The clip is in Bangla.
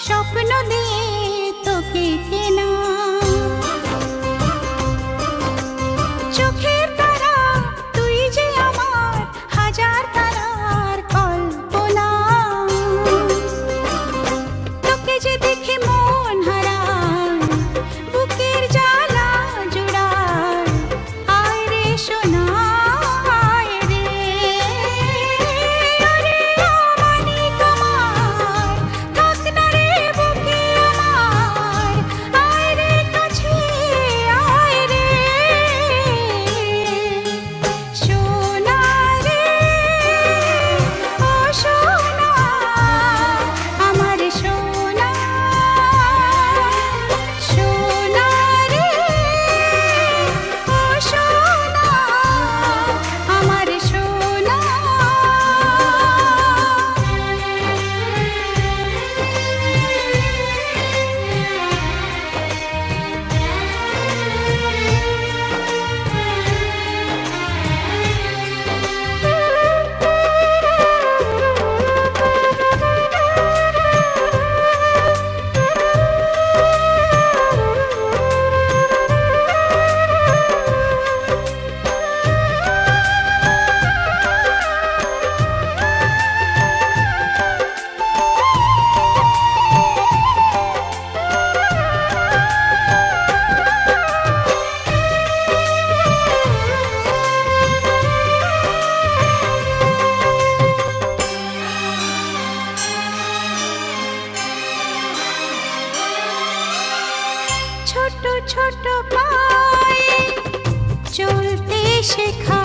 স্বপ্ন দিয়ে তোকে কেনা। চোখের তারা তুই যে আমার হাজার তারার কল্পনা। তোকে যে দেখে মন হারায়, বুকের জ্বালা জুড়ায়। আয় রে সোনা আয় রে, ওরে আমানি তোমার, থাক না রে বুকে আমার। আয় রে কাছে আয় রে, সোনা রে ও সোনা আমার সোনা। সোনা রে ও সোনা আমার সোনা। ছোট ছোট পায়ে চলতে শেখা।